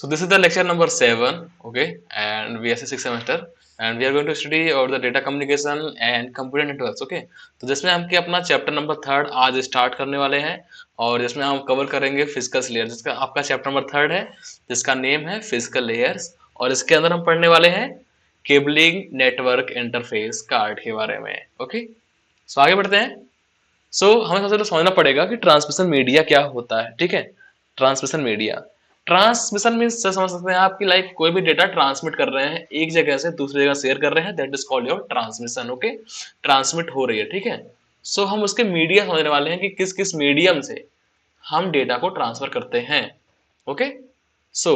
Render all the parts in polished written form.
So this is the lecture number 7, okay, and we are 6th semester, and we are going to study about the data communication and computer networks, okay. तो जिसमें हम अपना chapter number 3 आज start करने वाले हैं और जिसमें हम कवर करेंगे फिजिकल लेयर, जिसका आपका चैप्टर नंबर 3 है, जिसका नेम है फिजिकल लेयर्स। और इसके अंदर हम पढ़ने वाले हैं केबलिंग नेटवर्क इंटरफेस कार्ड के बारे में, ओके। सो आगे बढ़ते हैं। हमें सबसे पहले समझना पड़ेगा कि ट्रांसमिशन मीडिया क्या होता है, ठीक है। ट्रांसमिशन मीडिया, ट्रांसमिशन मीन्स समझ सकते हैं आपकी लाइक कोई भी डेटा ट्रांसमिट कर रहे हैं, एक जगह से दूसरी जगह शेयर कर रहे हैं, that is called your transmission, okay. Transmit हो रही है, ठीक है। हम उसके मीडिया समझने वाले हैं कि किस किस मीडियम से हम डेटा को ट्रांसफर करते हैं, okay. So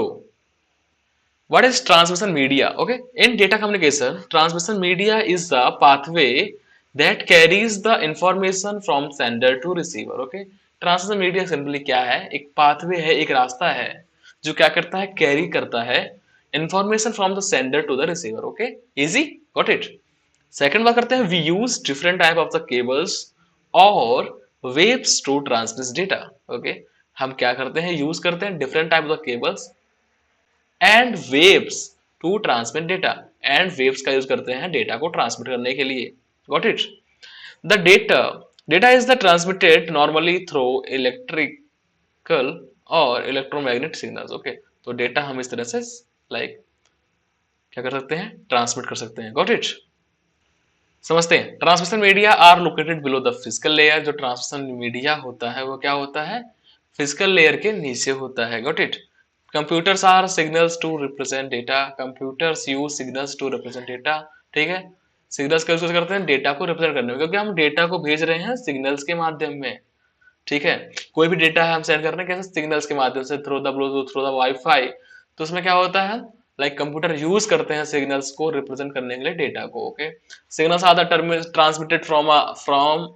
what is transmission media? Okay, in data communication, transmission media is the pathway that carries the information from sender to receiver. Okay, transmission media simply क्या है, एक पाथवे है, एक रास्ता है जो क्या करता है, कैरी करता है information from the sender to the receiver. Okay, easy, got it. Second बात करते हैं, we use different type of the cables और waves to transmit data. Okay, हम क्या करते हैं, यूज करते हैं different type of the cables and waves to transmit data, and waves का यूज करते हैं डेटा को ट्रांसमिट करने के लिए। Got it. The data is the transmitted normally through electrical और इलेक्ट्रोमैग्नेटिक सिग्नल्स। ओके, तो डेटा हम इस तरह से लाइक क्या कर सकते हैं, ट्रांसमिट कर सकते हैं। Got it. समझते हैं, transmission media are located below the physical layer. जो ट्रांसमिशन मीडिया होता है वो क्या होता है, फिजिकल लेयर के नीचे होता है। Got it. Computers are signals to represent data, computers use signals to represent data, ठीक है। सिग्नल्स का यूज करते हैं डेटा को रिप्रेजेंट करने में, क्योंकि हम डेटा को भेज रहे हैं सिग्नल्स के माध्यम में, ठीक है। कोई भी डेटा हम सेंड कर रहे हैं कैसे, सिग्नल्स के माध्यम से, through the Bluetooth, through the wifi. तो उसमें क्या होता है, लाइक कंप्यूटर यूज करते हैं सिग्नल्स को रिप्रेजेंट करने के लिए डेटा को। Okay, signals are the term transmitted from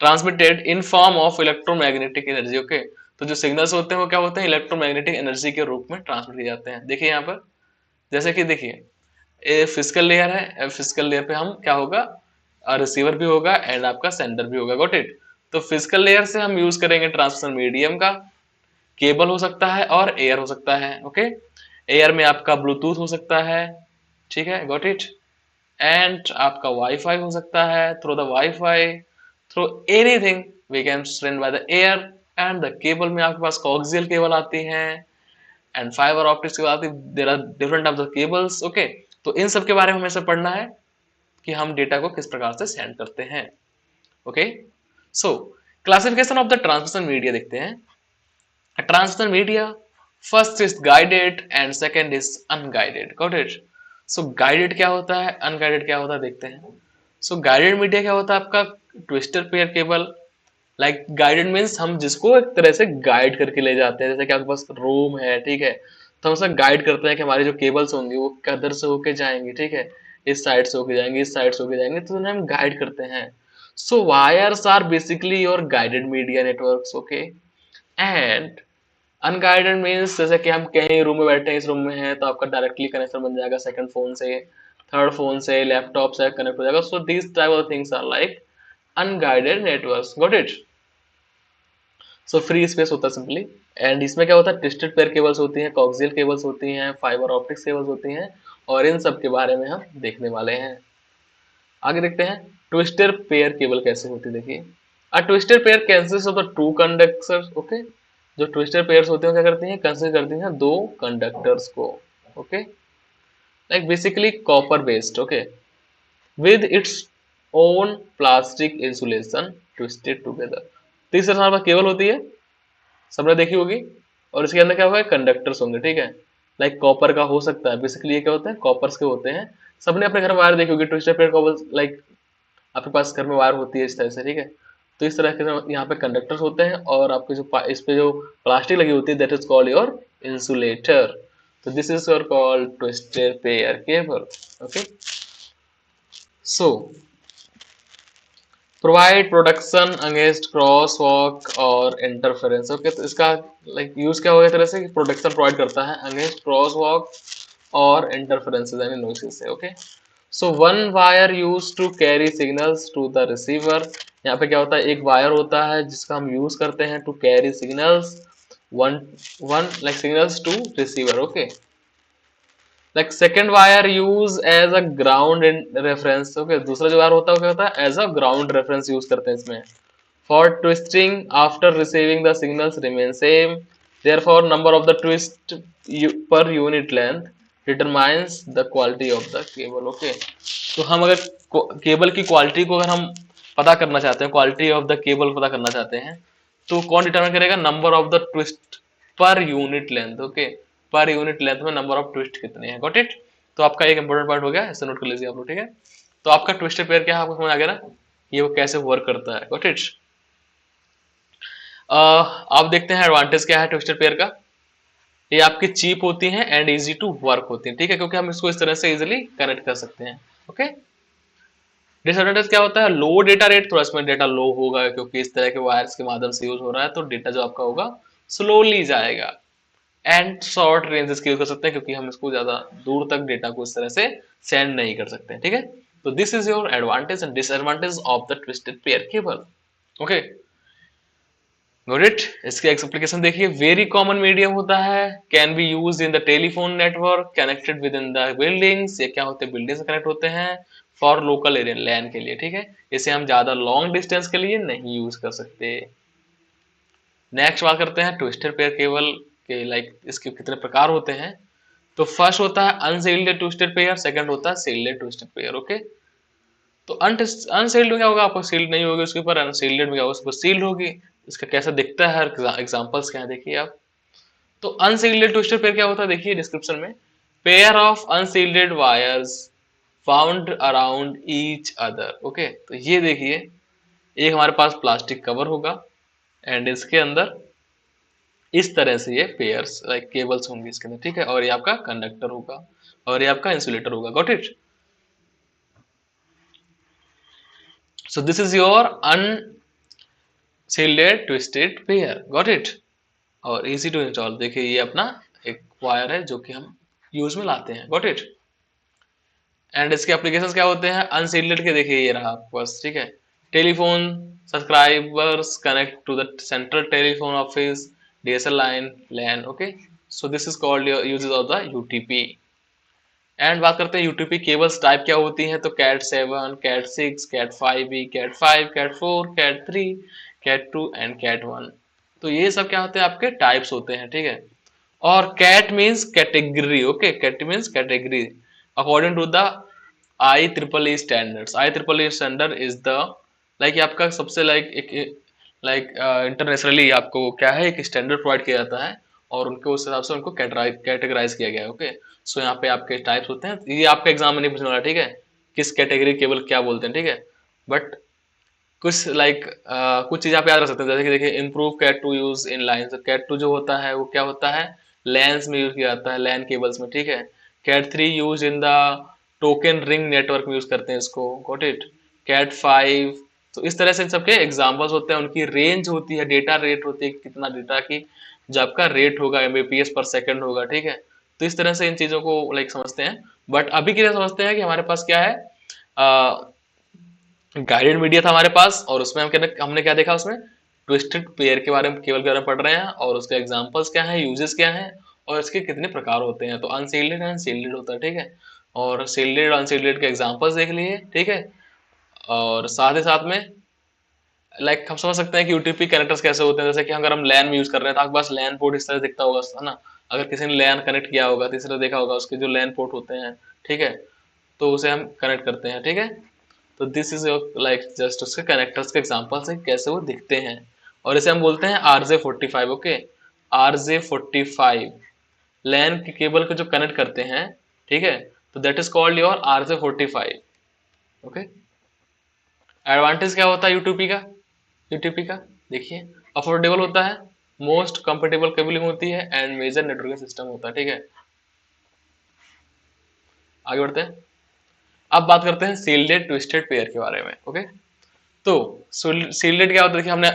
transmitted in form of electromagnetic energy. Okay, तो जो सिग्नल्स होते हैं वो क्या होते हैं, इलेक्ट्रोमैग्नेटिक एनर्जी के रूप में ट्रांसमिट किए जाते हैं। देखिए यहाँ पर, जैसे कि देखिए ये फिजिकल लेयर है, फिजिकल लेयर पे हम क्या होगा, रिसीवर भी होगा एंड आपका सेंडर भी होगा। Got it. तो फिजिकल लेयर से हम यूज करेंगे ट्रांसमिशन मीडियम का, केबल हो सकता है और एयर हो सकता है। ओके, एयर में आपका ब्लूटूथ हो सकता है, ठीक है, गॉट इट। एंड आपका वाईफाई हो सकता है, through the WiFi, through anything we can send by the air. And the cable में आपके पास कोएक्सियल केबल आती है एंड फाइबर ऑप्टिक्स केबल आती है, there are different types of cables. Okay, तो इन सब के बारे में हमें सब पढ़ना है कि हम डेटा को किस प्रकार से सेंड करते हैं। Okay, so classification of the transmission media देखते हैं। Transmission media first is guided and second is unguided. Got it. Guided क्या होता है, अनगाइडेड क्या होता है, देखते हैं। गाइडेड मीडिया क्या होता है, आपका twister pair cable. Like guided means हम जिसको एक तरह से गाइड करके ले जाते हैं, जैसे कि आपके पास रूम है, ठीक है, तो हम उसे गाइड करते हैं कि हमारी जो केबल्स होंगी वो किधर से होके जाएंगी, ठीक है, इस साइड से होके जाएंगे, इस साइड से होके जाएंगे, तो उन्हें हम गाइड करते हैं। Wires are basically your guided media networks. Okay, and unguided means जैसे कि हम कहीं रूम में बैठे हैं, इस रूम में है तो आपका डायरेक्टली कनेक्शन बन जाएगा सेकंड फोन से, थर्ड फोन से, लैपटॉप से कनेक्ट हो जाएगा। So these type of things are like unguided networks. Got it. Free space होता है सिंपली। एंड इसमें क्या होता है, ट्विस्टेड पेयर केबल्स होती हैं, कोएक्सियल केबल्स होती हैं, फाइबर ऑप्टिक्स केबल्स होती हैं, और इन सब के बारे में हम देखने वाले हैं। आगे देखते हैं ट्विस्टेड पेयर केबल कैसे होती है। देखिए, a twisted pair consist of the two conductors. Okay, जो ट्विस्टेड पेयर्स होते हैं क्या करती हैं, कंसिस्ट करती हैं दो कंडक्टर्स को। Okay, like basically copper based. Okay, with its own plastic insulation twisted together. तीसरा हमारे पास केबल होती है, सबने देखी होगी, और इसके अंदर क्या होगा, कंडक्टर्स होंगे, ठीक है। लाइक कॉपर का हो सकता है, बेसिकली ये क्या होता है, कॉपर्स के होते हैं। सबने अपने घर में वायर देखी होगी, ट्विस्टेड पेयर केबल, लाइक आपके पास घर में वायर होती है इस तरह से, ठीक है। तो इस तरह के यहाँ पे कंडक्टर्स होते हैं, और आपके जो इस पे जो प्लास्टिक लगी होती है, that is called your insulator. तो this is your called twisted pair cable. Okay, so provide protection against cross talk और इंटरफेरेंस। ओके, तो इसका लाइक यूज क्या होगा, तरह से प्रोटेक्शन प्रोवाइड करता है अगेंस्ट क्रॉस वॉक और इंटरफेरेंसेस यानी नॉइसेस से। Okay, one wire use to carry signals to the receiver. यहाँ पे क्या होता है, एक वायर होता है जिसका हम यूज करते हैं to carry signals one like signals to receiver. Okay, like second wire use as a ground in reference. Okay, दूसरा जो वायर होता है वो क्या होता है, as a ground reference use करते हैं इसमें. For twisting after receiving the signals remain same. Therefore, number of the twist per unit length determines the quality of the cable. Okay, तो हम अगर केबल की क्वालिटी को अगर हम पता करना चाहते हैं, क्वालिटी ऑफ द केबल पता करना चाहते हैं, तो कौन डिटरमाइन करेगा, number of the twist per unit length. Okay, per unit length में नंबर ऑफ ट्विस्ट कितने हैं. Got it. तो आपका एक इंपॉर्टेंट पार्ट हो गया, इसे नोट कर लीजिए आप लोग. ठीक है, तो आपका ट्विस्टेड पेयर क्या है आपको समझ आ गया ना, ये वो कैसे वर्क करता है. Got it. आप देखते हैं एडवांटेज क्या है ट्विस्टेड पेयर का. ये आपकी चीप होती हैं एंड इजी टू वर्क होती हैं. ठीक है, क्योंकि हम इसको इस तरह से इजीली कनेक्ट कर सकते हैं. ओके. डिसएडवांटेज क्या होता है, लो डेटा रेट. थोड़ा इसमें डेटा लो होगा क्योंकि इस तरह के वायर्स के माध्यम से यूज हो रहा है, तो डेटा जो आपका होगा स्लोली जाएगा. एंड शॉर्ट रेंजेस की यूज कर सकते हैं क्योंकि हम इसको ज्यादा दूर तक डेटा को इस तरह से सेंड नहीं कर सकते. ठीक है, तो this is your advantage and disadvantage of the twisted pair cable. Okay, got it. इसके एप्लीकेशन देखिए. वेरी कॉमन मीडियम होता है, can be used in the telephone network, connected with in the buildings. ये क्या होते हैं, बिल्डिंग से connect होते हैं. फॉर लोकल एरिया लैन के लिए. ठीक है, इसे हम ज्यादा लॉन्ग डिस्टेंस के लिए नहीं यूज कर सकते. नेक्स्ट बात करते हैं ट्विस्टेड पेयर केबल के, लाइक इसके कितने प्रकार होते हैं. तो फर्स्ट होता है अनसील्ड ट्विस्टेड पेयर, सेकंड होता है सील्ड ट्विस्टेड पेयर. ओके, तो अनसील्ड में क्या होगा, आपको सील्ड नहीं होगी उसके ऊपर, अनसील्ड में क्या होगा, उसके ऊपर सील्ड होगी. इसका कैसा दिखता है, एग्जांपल्स क्या है देखिए आप. तो अनसील्ड ट्विस्टेड पेयर क्या होता है, देखिए डिस्क्रिप्शन में. Pair of unsealed wires found around each other. Okay, तो ये देखिए, एक हमारे पास प्लास्टिक कवर होगा एंड इसके अंदर इस तरह से ये पेयर्स लाइक केबल्स होंगे इसके अंदर. ठीक है, और ये आपका कंडक्टर होगा और ये आपका इंसुलेटर होगा. Got it. So this is your unsealed twisted pair. Got it. और इजी टू इंस्टॉल. देखिए ये अपना एक वायर है जो कि हम यूज में लाते हैं. Got it. एंड इसके एप्लीकेशंस क्या होते हैं अनसील्ड के, देखिए ये रहा आपके पास. ठीक है, telephone subscribers connect to the central telephone office, DSL line, LAN. Okay, so this is called uses of the UTP. And बात करते हैं यूटीपी केबल्स टाइप क्या होती हैं. तो cat 7, cat 6, cat 5E, cat 5, cat 4, cat 3, cat 2 and cat 1. तो ये सब क्या होते हैं, आपके टाइप्स होते हैं. ठीक है, और cat means category. Okay, cat means category according to the IEEE standards. IEEE standard is the like आपका सबसे लाइक एक लाइक इंटरनेशनली आपको क्या है, एक स्टैंडर्ड प्रोवाइड किया जाता है और उनके उस हिसाब से उनको कैटेगराइज किया गया है. ओके, सो यहाँ पे आपके टाइप्स होते हैं. ये आपके एग्जाम में नहीं पूछने वाला. ठीक है, किस कैटेगरी केबल क्या बोलते हैं. ठीक है, बट कुछ लाइक कुछ चीज आप याद रख सकते हैं. जैसे कि देखिए improve cat 2 use in line. Cat 2 जो होता है वो क्या होता है, लैन्स में यूज किया जाता है, लैन केबल्स में. ठीक है, cat 3 use in the token ring network में यूज करते हैं इसको. Got it. कैट 5. तो इस तरह से इन सबके एग्जाम्पल्स होते हैं. उनकी रेंज होती है, डेटा रेट होती है, कितना डेटा की जो आपका रेट होगा Mbps पर सेकंड होगा. ठीक है, तो इस तरह से इन चीजों को लाइक समझते हैं. बट अभी के लिए समझते हैं कि हमारे पास क्या है, गाइडेड मीडिया था हमारे पास और उसमें हमने क्या देखा, उसमें ट्विस्टेड पेयर के बारे में, केबल के बारे में पढ़ रहे हैं और उसके एग्जांपल्स क्या हैं, यूजेस क्या हैं और इसके कितने प्रकार होते हैं. तो अनसील्डेड एंड सील्डेड होता है. ठीक है, और सील्डेड अनसील्डेड के एग्जांपल्स देख लिए. ठीक है, और साथ ही साथ में लाइक हम समझ सकते हैं कि यूटीपी कनेक्टर्स कैसे होते हैं. जैसे कि अगर हम लैन में यूज कर रहे हैं तो आपके पास लैन पोर्ट इस तरह दिखता होगा, है ना. अगर किसी ने लैन कनेक्ट किया होगा तो इस तरह देखा होगा उसके जो लैन पोर्ट होते हैं. ठीक है, तो उसे हम कनेक्ट करते हैं. ठीक है, तो दिस इज लाइक जस्ट उसके कनेक्टर्स के एग्जांपल्स हैं कैसे वो दिखते हैं. और इसे हम बोलते हैं RJ45. ओके, RJ45 लैन के केबल को जो कनेक्ट करते हैं. ठीक है, तो that is called your RJ45. Okay, advantage क्या होता है यूटीपी का देखिए, अफोर्डेबल होता है, मोस्ट कंफर्टेबल केबलिंग होती है एंड मेजर नेटवर्किंग सिस्टम होता है. ठीक है, आगे बढ़ते हैं. अब बात करते हैं सील्डेड ट्विस्टेड पेयर के बारे में. ओके, तो सील्डेड क्या होता है, देखिए हमने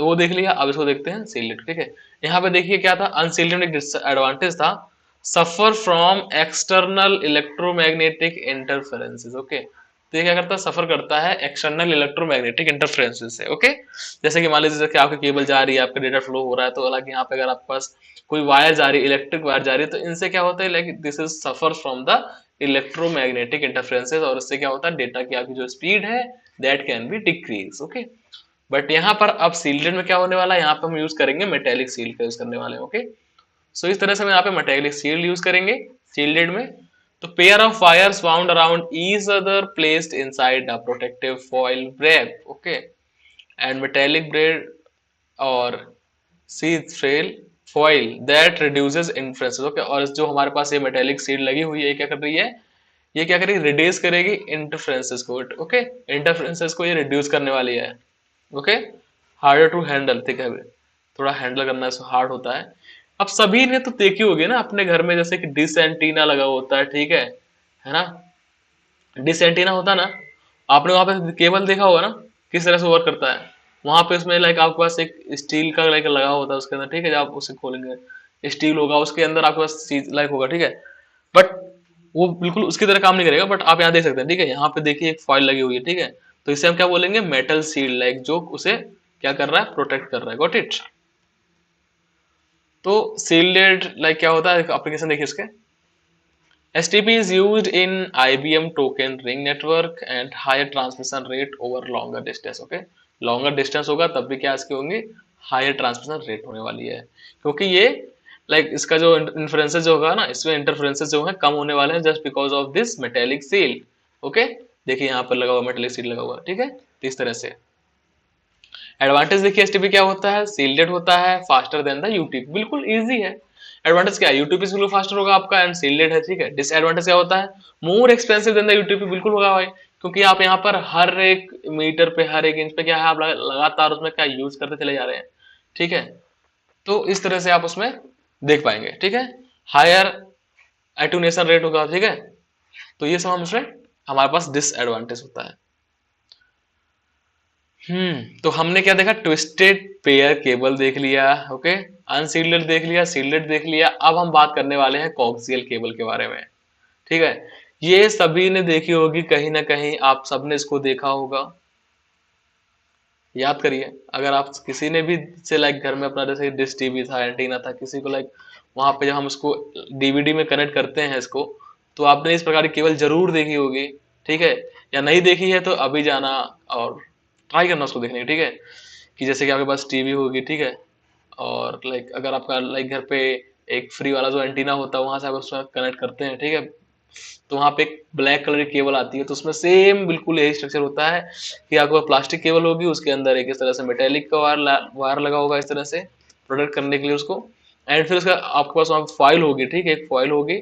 वो देख लिया, अब इसको देखते हैं सील्डेड. ठीक है, यहाँ पे देखिए क्या था, अनसील्डेड एक एडवांटेज था, suffer from external electromagnetic interferences. Okay, तो ये क्या करता है, सफर करता है एक्सटर्नल इलेक्ट्रोमैग्नेटिक इंटरफेरेंसेस से। ओके, जैसे कि मान लीजिए कि आपकी केबल जा रही है, आपका डेटा फ्लो हो रहा है, तो हालांकि यहाँ पे अगर आपके पास कोई वायर जा रही है, इलेक्ट्रिक वायर जा रही है, तो इनसे क्या होता है, like this is suffer from the electromagnetic interferences, और इससे क्या होता है, डेटा की आपकी जो स्पीड है that can be decrease. Okay, but यहाँ पर अब सील्डेड में क्या होने वाला है, यहाँ पे हम यूज करेंगे मेटेलिक सील्ड का यूज करने वाले हैं। ओके, सो इस तरह से हम यहाँ पे मेटेलिक शील्ड यूज करेंगे शील्डेड में। तो pair of wires wound around each other placed inside a protective foil braid. Okay, and metallic braid और sheath frail foil that reduces interferences. Okay, और जो हमारे पास ये मेटेलिक शील्ड लगी हुई है, ये क्या कर रही है, ये क्या करेगी, रिड्यूस करेगी इंटरफेरेंसेस को। ओके, इंटरफेरेंसेस को ये रिड्यूस करने वाली है। ओके, हार्डर टू हैंडल, ठीक है, थोड़ा हैंडल करना इसमें हार्ड होता है। अब सभी ने तो देखी होगी ना अपने घर में, जैसे कि डिश एंटीना लगा होता है, ठीक है ना, डिश एंटीना होता है ना, आपने वहां पे केबल देखा होगा ना किस तरह से वर्क करता है। वहां पे उसमें लाइक आपके पास एक स्टील का लाइक लगा होता है उसके अंदर, ठीक है, जब आप उसे खोलेंगे स्टील होगा उसके अंदर, आपके पास चीज लाइक होगा, ठीक है, बट वो बिल्कुल उसकी तरह काम नहीं करेगा। बट आप यहाँ देख सकते हैं, ठीक है, यहाँ पे देखिए एक फॉइल लगी हुई है, ठीक है, तो इसे हम क्या बोलेंगे, मेटल शील्ड, लाइक जो उसे क्या कर रहा है, प्रोटेक्ट कर रहा है। Got it. तो शील्डेड लाइक क्या होता है, एप्लीकेशन देखिए इसके। STP is used in IBM token ring network and higher transmission rate over longer distance. Okay, longer distance होगा तब भी क्या इसकी होंगी, हायर ट्रांसमिशन रेट होने वाली है, क्योंकि ये लाइक इसका जो इंटरफेरेंसेस जो होगा ना, इसमें इंटरफेरेंसेस जो है कम होने वाले हैं just because of this metallic seal. Okay, देखिए यहाँ पर लगा हुआ मेटेलिक सील लगा हुआ, ठीक है, तो इस तरह से। एडवांटेज देखिए एसटीपी क्या होता है, सील्डेड होता है, फास्टर देन द यूटीपी, बिल्कुल इजी है। एडवांटेज क्या है, यूटीपी से बिल्कुल फास्टर होगा आपका, एंड सील्डेड है, ठीक है। डिसएडवांटेज क्या होता है, more expensive than the UTP, बिल्कुल होगा भाई, क्योंकि आप यहाँ पर हर एक मीटर पे, हर एक इंच पे क्या है, आप लगातार उसमें क्या यूज करते चले जा रहे हैं, ठीक है, तो इस तरह से आप उसमें देख पाएंगे, ठीक है। हायर एटूनेशन रेट होगा, ठीक है, तो ये सब हम उसमें हमारे पास डिसएडवांटेज होता है। तो हमने क्या देखा, ट्विस्टेड पेयर केबल देख लिया, ओके, अनसील्डेड देख लिया, सील्डेड देख लिया। अब हम बात करने वाले हैं कोक्सियल केबल के बारे में, ठीक है। ये सभी ने देखी होगी कहीं ना कहीं, आप सबने इसको देखा होगा, याद करिए। अगर आप किसी ने भी से लाइक घर में अपना जैसे डिश टीवी था, एंटीना था, किसी को लाइक वहां पे जब हम उसको डीवीडी में कनेक्ट करते हैं इसको, तो आपने इस प्रकार की केबल जरूर देखी होगी, ठीक है, या नहीं देखी है तो अभी जाना और ट्राई करना उसको देखने की, ठीक है, कि जैसे कि आपके पास टीवी होगी, ठीक है, और लाइक अगर आपका लाइक घर पे एक फ्री वाला जो एंटीना होता है वहां से आप उसमें कनेक्ट करते हैं, ठीक है, तो वहां पे एक ब्लैक कलर की केबल आती है, तो उसमें सेम बिल्कुल यही स्ट्रक्चर होता है कि आपको प्लास्टिक केबल होगी, उसके अंदर एक इस तरह से मेटेलिक का वायर लगा होगा इस तरह से प्रोटेक्ट करने के लिए उसको, एंड फिर उसका आपके पास वहां फॉइल होगी, ठीक है, एक फॉइल होगी,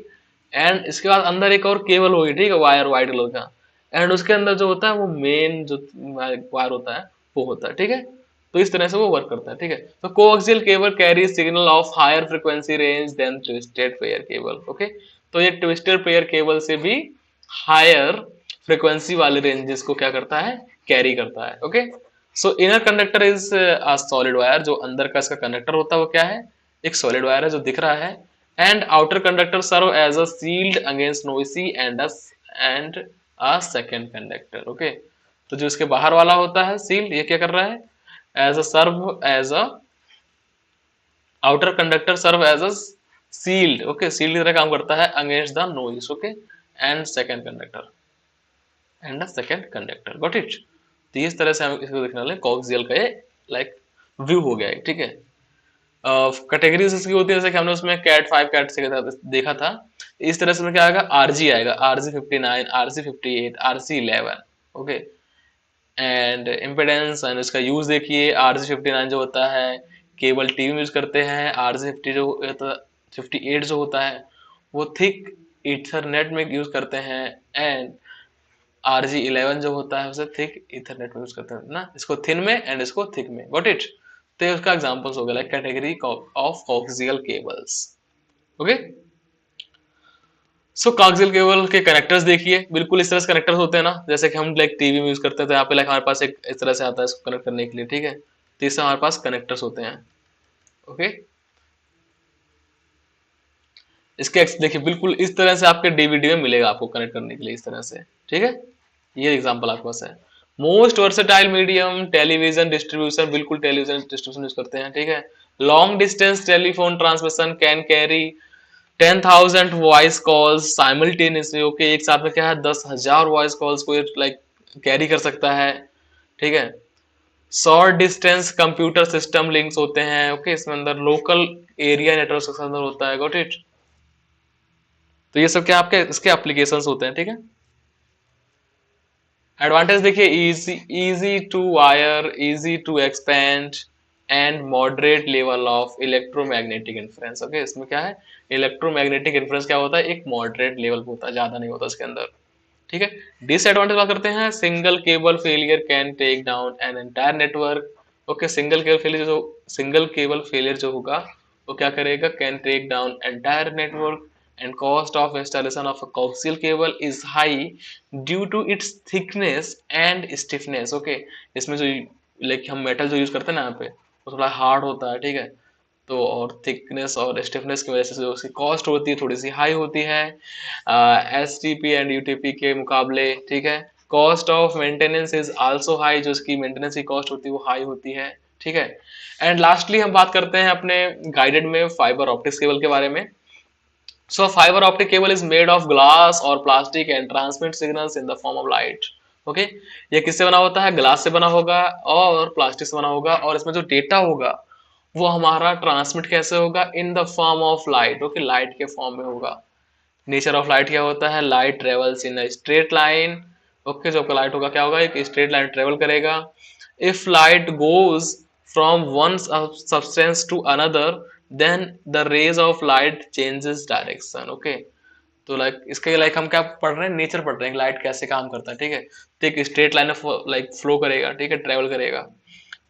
एंड इसके बाद अंदर एक और केबल होगी, ठीक है, वायर व्हाइट कलर का, एंड उसके अंदर जो होता है वो मेन जो वायर होता है वो होता है, ठीक है, तो इस तरह से वो वर्क करता है, ठीक है। तो coaxial cable carry signal of higher frequency range than twisted pair cable. Okay, तो ये ट्विस्टेड पेयर केबल से भी हायर फ्रीक्वेंसी वाले रेंजेस को क्या करता है, कैरी करता है। Okay, so inner conductor is a solid wire, जो अंदर का इसका कंडक्टर होता है वो क्या है, एक सॉलिड वायर है जो दिख रहा है, and outer conductor serve as a shield against noisy and a second conductor. Okay, तो जो इसके बाहर वाला होता है सील्ड, ये क्या कर रहा है, as a serve as a outer conductor serve as a shield, okay, shield की तरह काम करता है against the noise, okay, and second conductor got it. तो इस तरह से हम इसको देखने वाले कोक्सियल का ये लाइक व्यू हो गया है, ठीक है। कैटेगरीज इसकी होती है, जैसे कि हमने उसमें कैट 5 कैट 6 देखा था, इस तरह से क्या आएगा, आरजी आएगा, RG59, RG58, RC11, okay, and impedance and इसका यूज देखिए, RG59 जो होता है केबल टीवी में यूज करते हैं, RG50 जो 58 जो होता है वो थिक इथरनेट में यूज करते हैं, एंड RG11 जो होता है उसे थिक इथरनेट में यूज करते हैं ना, इसको थिन में एंड इसको थिक में, गॉट इट। तो उसका एग्जांपल्स हो गया like category of coaxial cables. Okay, so coaxial cable के कनेक्टर्स देखिए, बिल्कुल इस तरह से कनेक्टर्स होते हैं ना, जैसे कि हम लाइक टीवी में यूज करते हैं, तो यहाँ पे लाइक हमारे पास एक इस तरह से आता है इसको कनेक्ट करने के लिए, ठीक है, तो इससे हमारे पास कनेक्टर्स होते हैं। ओके, इसके देखिए बिल्कुल इस तरह से आपके डीवीडी में मिलेगा आपको कनेक्ट करने के लिए, इस तरह से, ठीक है। ये एग्जांपल आपके पास है। Most versatile medium television distribution, बिल्कुल टेलीविजन डिस्ट्रीब्यूशन यूज करते हैं, ठीक है। Long distance telephone transmission can carry 10,000 voice calls simultaneously, okay, एक साथ में क्या है 10,000 वॉइस कॉल्स को लाइक कैरी कर सकता है, ठीक है। Short distance computer system links होते हैं, ओके, इसमें अंदर लोकल एरिया नेटवर्क के अंदर होता है, गॉट इट। तो ये सब क्या आपके इसके एप्लीकेशंस होते हैं, ठीक है। एडवांटेज देखिए, easy easy to wire, easy to expand and moderate level of electromagnetic influence, okay, इसमें क्या है इलेक्ट्रोमैग्नेटिक इन्फ्लुएंस क्या होता है, एक मॉडरेट लेवल पे होता है, ज्यादा नहीं होता इसके अंदर, ठीक है। डिसएडवांटेज बात करते हैं, single cable failure can take down an entire network, okay, single cable failure जो होगा वो क्या करेगा, can take down entire network and cost of installation of a coaxial cable is high due to its thickness and stiffness, okay, इसमें जो like हम metal जो use करते हैं ना यहाँ पे वो थोड़ा हार्ड होता है, ठीक है। तो और थिकनेस और स्टिफनेस की वजह से जो उसकी कॉस्ट होती है थोड़ी सी हाई होती है S T P and UTP के मुकाबले, ठीक है। Cost of maintenance is also high, जो इसकी मेंटेनेंस की कॉस्ट होती है वो हाई होती है, ठीक है। एंड लास्टली हम बात करते हैं अपने गाइडेड में फाइबर ऑप्टिक्स केबल के बारे में। So fiber optic cable is made of glass or plastic and transmit signals in the form of light. Okay ये किससे बना होता है, ग्लास से बना होगा और प्लास्टिक से बना होगा, और इसमें जो डेटा होगा वो हमारा ट्रांसमिट कैसे होगा, in the form of light, okay, light के फॉर्म में होगा। नेचर ऑफ लाइट क्या होता है, light travels in a straight line, okay, जो आपका लाइट होगा क्या होगा, एक स्ट्रेट लाइन ट्रेवल करेगा। If light goes from one substance to another then the rays of light changes direction, okay. तो लाइक इसके लाइक हम क्या पढ़ रहे हैं, नेचर पढ़ रहे हैं, लाइट कैसे काम करता है, ठीक है। तो एक स्ट्रेट लाइन लाइक फ्लो करेगा, ठीक है, ट्रेवल करेगा।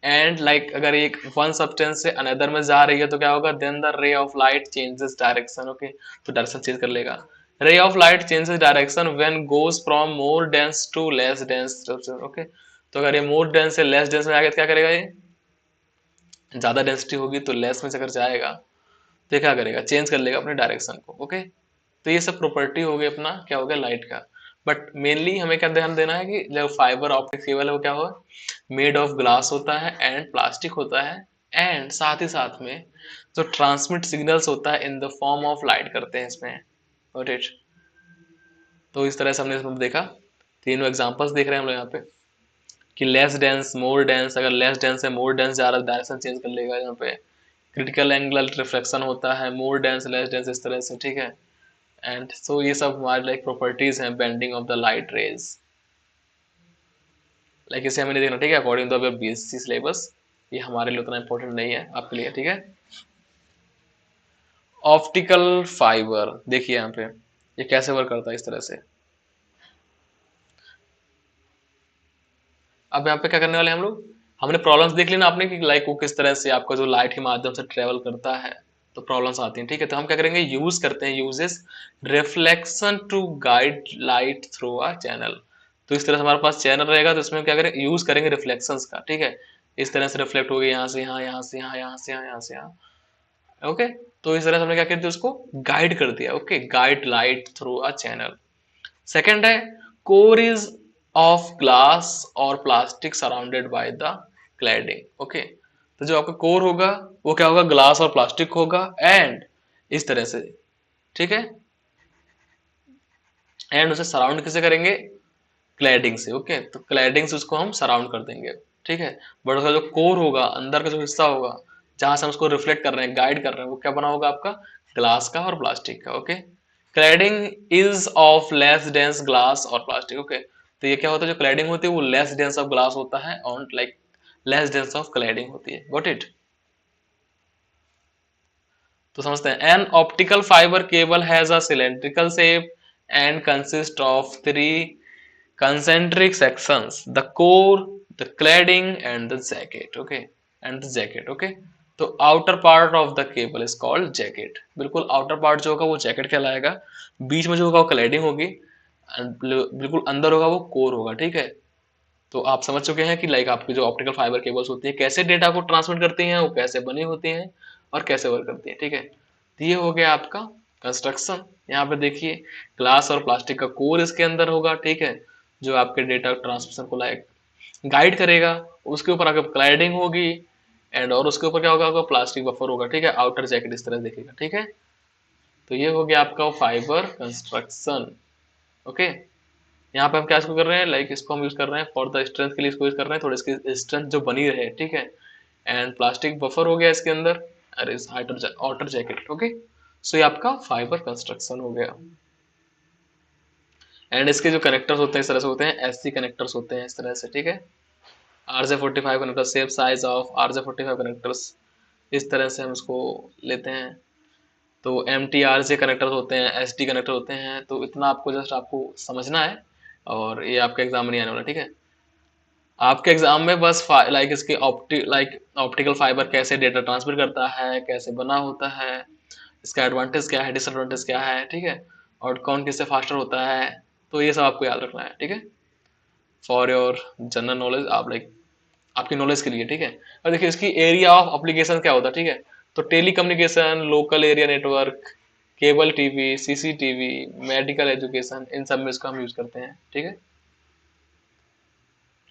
एंड लाइक अगर एक वन सब्सटेंस से अनदर में जा रही है तो क्या होगा, then the ray of light changes direction, okay, तो डायरेक्शन चेंज कर लेगा। Ray of light changes direction when goes from more dense to less dense, okay. तो अगर ये मोर डेंस से लेस डेंस में आ गया तो क्या करेगा, ये ज्यादा डेंसिटी होगी तो लेस में से अगर जाएगा तो क्या करेगा, चेंज कर लेगा अपने डायरेक्शन को, ओके। तो ये सब प्रॉपर्टी हो गई अपना क्या हो गया लाइट का। बट मेनली हमें क्या ध्यान देना है कि जो फाइबर ऑप्टिक केबल है वो क्या होगा, मेड ऑफ ग्लास होता है एंड प्लास्टिक होता है, एंड साथ ही साथ में जो ट्रांसमिट सिग्नल्स होता है इन द फॉर्म ऑफ लाइट करते हैं इसमें, गॉट इट। तो इस तरह से हमने इसमें देखा, तीनों एग्जांपल्स देख रहे हैं हम लोग यहाँ पे कि लेस डेंस मोर डेंस, अगर लेस डेंस है मोर डेंस जा रहा है डायरेक्शन चेंज कर लेगा, यहाँ पे क्रिटिकल एंगल रिफ्लेक्शन होता है, मोर डेंस लेस डेंस इस तरह से, ठीक है। एंड सो ये सब हमारे लाइक प्रॉपर्टीज हैं bending of the light rays, like इसे हमें नहीं देखना, ठीक है, अकॉर्डिंग टू बीएससी सिलेबस, ये हमारे लिए उतना इंपॉर्टेंट नहीं है, आपके लिए, ठीक है। ऑप्टिकल फाइबर देखिए यहाँ पे ये कैसे वर्क करता है इस तरह से। अब यहाँ पे क्या करने वाले हैं हम लोग, हमने प्रॉब्लम्स देख ली ना आपने कि लाइक वो किस तरह से आपका जो लाइट के माध्यम से ट्रेवल करता है, तो प्रॉब्लम्स आती हैं, ठीक है। तो हम क्या करेंगे, यूज करते हैं, uses reflection to guide light through a channel. तो इस तरह से हमारे पास चैनल रहेगा तो इसमें क्या करेंगे, यूज करेंगे रिफ्लेक्शंस का, ठीक है। इस तरह से रिफ्लेक्ट हो गई यहाँ से यहाँ, यहाँ से यहाँ, यहाँ से यहाँ, यहाँ से यहाँ, ओके। तो इस तरह से हमने क्या कर दिया, उसको गाइड कर दिया, okay, guide light through a channel. Second है कोर इज ऑफ ग्लास और plastic surrounded by the cladding, okay. तो जो आपका कोर होगा वो क्या होगा, ग्लास और प्लास्टिक होगा, एंड इस तरह से, ठीक है, एंड उसे सराउंड किसे करेंगे, क्लैडिंग से, ओके। तो क्लैडिंग से उसको हम सराउंड कर देंगे, ठीक है। बट उसका जो कोर होगा, अंदर का जो हिस्सा होगा जहां से हम उसको रिफ्लेक्ट कर रहे हैं, गाइड कर रहे हैं, वो क्या बना होगा आपका, ग्लास का और प्लास्टिक का, okay. Cladding is of less dense glass और प्लास्टिक, ओके। तो ये क्या होता है, जो क्लैडिंग होती है वो लेस डेंस ऑफ ग्लास होता है और like less dense of cladding होती है, गॉट इट। तो समझते हैं, an optical fibre cable has a cylindrical shape and consist of three concentric sections, the core, the cladding and the jacket, okay, and the jacket, okay। तो outer part of the cable is called jacket, बिल्कुल outer part जो होगा वो jacket कहलाएगा, बीच में जो होगा वो cladding होगी, बिल्कुल अंदर होगा वो core होगा, ठीक है। तो आप समझ चुके हैं कि लाइक आपकी जो ऑप्टिकल फाइबर केबल्स होती है कैसे डेटा को ट्रांसमिट करती हैं, वो कैसे बनी होती हैं और कैसे वर्क करती हैं, ठीक है। तो ये हो गया आपका कंस्ट्रक्शन। यहाँ पे देखिए ग्लास और प्लास्टिक का कोर इसके अंदर होगा, ठीक है। जो आपके डेटा ट्रांसमिशन को लाइक गाइड करेगा। उसके ऊपर आपका क्लाइडिंग होगी, एंड और उसके ऊपर क्या होगा, आपका प्लास्टिक बफर होगा, ठीक है, आउटर जैकेट इस तरह दिखेगा, ठीक है। तो ये हो गया आपका फाइबर कंस्ट्रक्शन। ओके, यहाँ पे हम क्या इसको कर रहे हैं, लाइक इसको हम यूज कर रहे हैं फॉर द स्ट्रेंथ के लिए, इसको यूज कर रहे हैं, थोड़ी इसकी स्ट्रेंथ जो बनी रहे, ठीक है। एंड प्लास्टिक बफर हो गया इसके अंदर, अरे आउटर जैकेट, ओके। सो ये आपका फाइबर कंस्ट्रक्शन हो गया। एंड इसके जो कनेक्टर्स होते हैं इस तरह से होते हैं, एससी कनेक्टर्स होते हैं इस तरह से, ठीक है। RJ45 connector, same size of RJ45 connectors, इस तरह से हम इसको लेते हैं। तो MTRJ कनेक्टर होते हैं, SD कनेक्टर होते हैं, तो इतना आपको जस्ट आपको समझना है, और ये आपके एग्जाम में नहीं आने वाला, ठीक है। आपके एग्जाम में बस लाइक इसके ऑप्टिकल फाइबर कैसे डेटा ट्रांसमिट करता है, कैसे बना होता है, इसका एडवांटेज क्या है, डिसएडवांटेज क्या है, ठीक है, और कौन किससे फास्टर होता है, तो ये सब आपको याद रखना है, ठीक है, फॉर योर जनरल नॉलेज, आप लाइक आपकी नॉलेज के लिए, ठीक है। और देखिए इसकी एरिया ऑफ एप्लीकेशन क्या होता है, ठीक है। तो telecommunication, local area network, cable TV, CCTV, medical education, इन सब में इसका हम यूज करते हैं, ठीक है।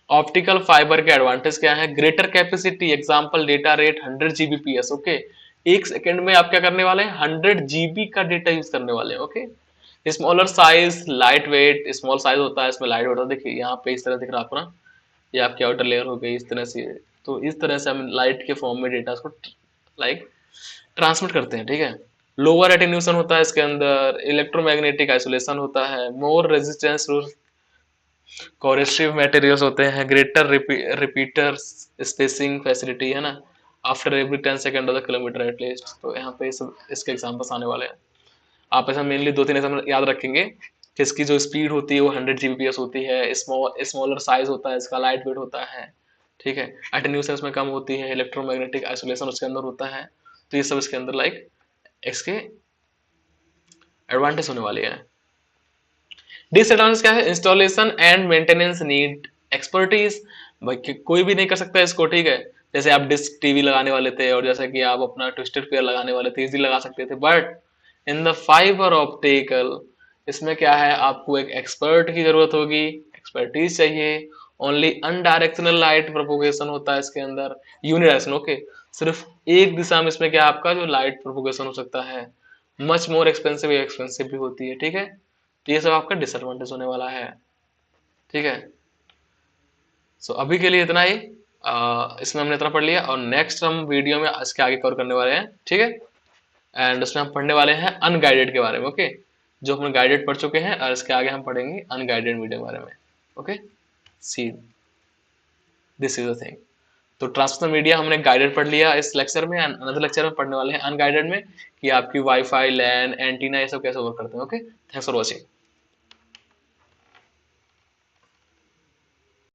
ऑप्टिकल फाइबर के एडवांटेज क्या है, greater capacity, example data rate 100 Gbps, okay. एक सेकंड में आप क्या करने वाले हैं, 100 GB का डेटा यूज करने वाले हैं, okay. Smaller size, light weight, small size होता है इसमें, लाइट वेट होता है, देखिए यहाँ पे इस तरह दिख रहा है आपको ना, ये आपकी आउटर लेयर हो गई इस तरह से। तो इस तरह से हम लाइट के फॉर्म में डेटा को लाइक ट्रांसमिट करते हैं, ठीक है। लोअर एटेन्यूएशन होता है इसके अंदर, इलेक्ट्रोमैग्नेटिक आइसोलेशन होता है, मोर रेजिस्टेंस कोरेसिव मटेरियल्स होते हैं, ग्रेटर रिपीटर स्पेसिंग फैसिलिटी है ना, after every 10 second of the kilometre at least. तो यहाँ पे सब इसके एग्जांपल्स आने वाले हैं। आप ऐसा मेनली 2-3 एग्जाम्पल याद रखेंगे कि इसकी जो स्पीड होती है वो 100 Gbps होती है, स्मॉलर साइज होता है इसका, लाइट वेट होता है, ठीक है, एटेन्यूएशन इसमें कम होती है, इलेक्ट्रोमैग्नेटिक आइसोलेशन उसके अंदर होता है। तो ये सब इसके अंदर लाइक इसके एडवांटेज होने वाले हैं। डिसएडवांटेज क्या है, installation and maintenance need expertise, भाई कोई भी नहीं कर सकता इसको, ठीक है। जैसे आप डिस्क टीवी लगाने वाले थे, और जैसे कि आप अपना ट्विस्टेड पेयर लगाने वाले थे, इजी लगा सकते थे, but in the fibre optical इसमें क्या है, आपको एक एक्सपर्ट की जरूरत होगी, एक्सपर्टीज चाहिए। ओनली अनडायरेक्शनल लाइट प्रोपोगेशन होता है इसके अंदर, यूनिडायरेक्शन, ओके। सिर्फ एक दिशा में इसमें क्या आपका जो लाइट प्रोपोगेशन हो सकता है, मच मोर एक्सपेंसिव भी होती है, ठीक है। तो ये सब आपका डिसएडवांटेज होने वाला है, ठीक है। सो अभी के लिए इतना ही, इसमें हमने इतना पढ़ लिया, और नेक्स्ट हम वीडियो में इसके आगे कवर करने वाले हैं, ठीक है। एंड उसमें हम पढ़ने वाले हैं अनगाइडेड के बारे में, ओके। जो हम गाइडेड पढ़ चुके हैं, और इसके आगे हम पढ़ेंगे अनगाइडेड मीडिया के बारे में, okay. See this is the thing. तो ट्रांसमिशन मीडिया हमने गाइडेड पढ़ लिया इस लेक्चर में, एंड अनदर लेक्चर में पढ़ने वाले हैं अनगाइडेड में, कि आपकी वाईफाई, लैन, एंटीना, ये सब कैसे वर्क करते हैं, ओके। Thanks for watching.